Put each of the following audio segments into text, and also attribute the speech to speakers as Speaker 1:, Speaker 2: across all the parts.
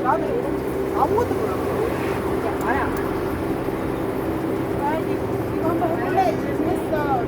Speaker 1: 나는 아무것도 몰랐어. 그냥 아야. 아, 이거 한번 해볼래? 했어.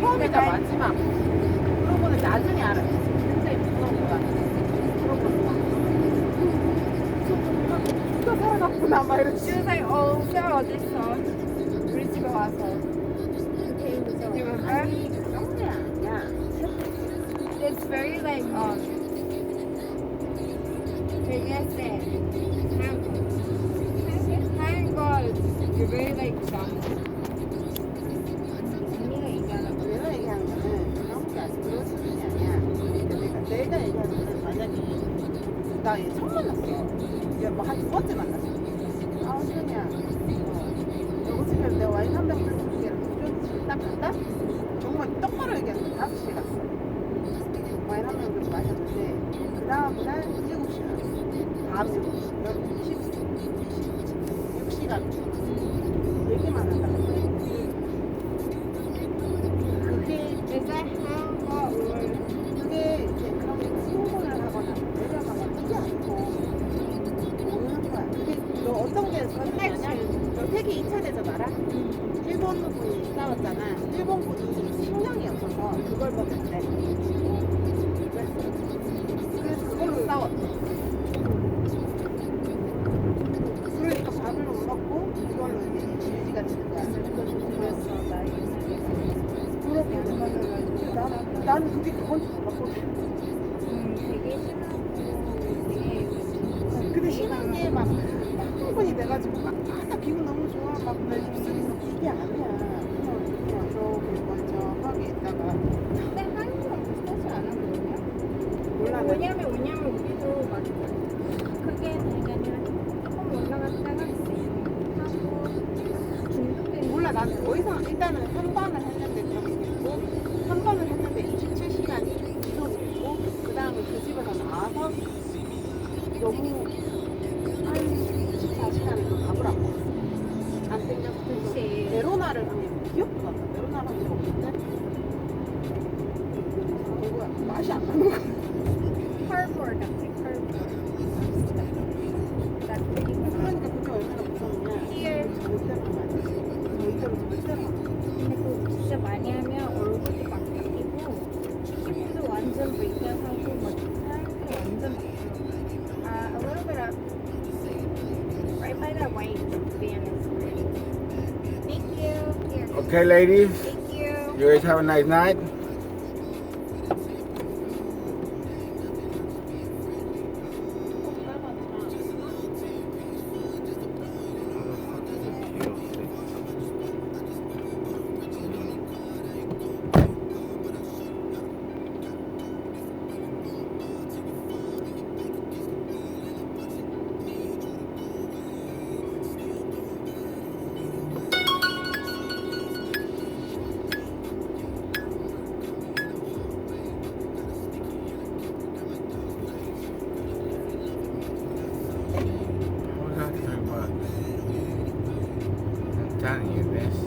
Speaker 1: 처음이자 마지막. 그러고는 나중에 알아. 굉장히 무서운 거야. 그러고 누가 살아갔구나 막 이러지.
Speaker 2: She was like, oh, 저 어딨어? 우리 집에 와서. You remember?
Speaker 1: 그런 게 아니야.
Speaker 2: It's very like, 되게 세. 하얀 거, you're very like, 언니가 얘기하는 거.
Speaker 1: 내가 얘기하는 거는 그런 게 아니야. 그런 수준이 아니야. 내가 얘기하는 거는 만약에 나 얘 처음 만났어. 얘 뭐 한 두 번째 만났어. 아, 수현이야. 여기 지금 내가 와인 한 병 줄게. 딱 갔다? 정말 똑바로 얘기하는 거 5시에 갔어. 와인 한 병 그렇게 마셨는데 그 다음날 7시에 갔어. 밤 7시. 6시간. 얘기만 한다.
Speaker 2: Is that how or
Speaker 1: 그게 이제 그런 신고를 하거나 내려가거나 그게 아니고 모르는 거야. 그게 너 어떤 게 선택이냐? 너 세계 2차 대전 알아? 일본 분이 싸웠잖아. 일본 분이 식량이 없어서 그걸 먹였대. 그래서 그걸로 싸웠대. 그러니까 밥을 못 먹고 그걸로 이제 유지가 되는 거야.
Speaker 2: 그랬어, 나
Speaker 1: 그렇게 안 맞아가지고 나는 그게 그건지 몰랐거든.
Speaker 2: 되게 심하고 되게
Speaker 1: 근데 심한 게 막 흥분이 돼가지고 막 기분 너무 좋아 막 이게 아니야. 그냥 저기 멀쩡하게 있다가
Speaker 2: 근데 한국은 비슷하지 않아 그러면?
Speaker 1: 몰라.
Speaker 2: 왜냐면 우리도 막 그게 되냐면 조금 올라갔다가 하고 중독된
Speaker 1: 몰라. 나는 어디서 일단은 3번을 했는데 그렇게 됐고 3번을 했는데 27시간이 지속이 됐고 그 다음에 그 집에서 나와서 너무 한 24시간을 더 밥을 안 먹었어. 안 땡겨서
Speaker 2: 그치.
Speaker 1: 메로나를 한 게 기억도 안 나. 메로나를 한 게 먹는데 이거 맛이 안 나는 거야.
Speaker 2: 컬보드 같아 컬보드
Speaker 1: 그러니까 그게 얼마나 무서우냐.
Speaker 2: Here.
Speaker 1: 절대로 안 돼. 절대로 절대로 안 돼.
Speaker 2: 근데 그거 진짜 많이 하면 얼굴도 막 바뀌고 피부도 완전 브이트하고 막 사람도 완전 바뀌고 a little bit of right by that white van is pretty. Thank you. Here.
Speaker 3: Okay, ladies,
Speaker 2: Thank you.
Speaker 3: you guys have a nice night. What was I talking about? I'm telling you this.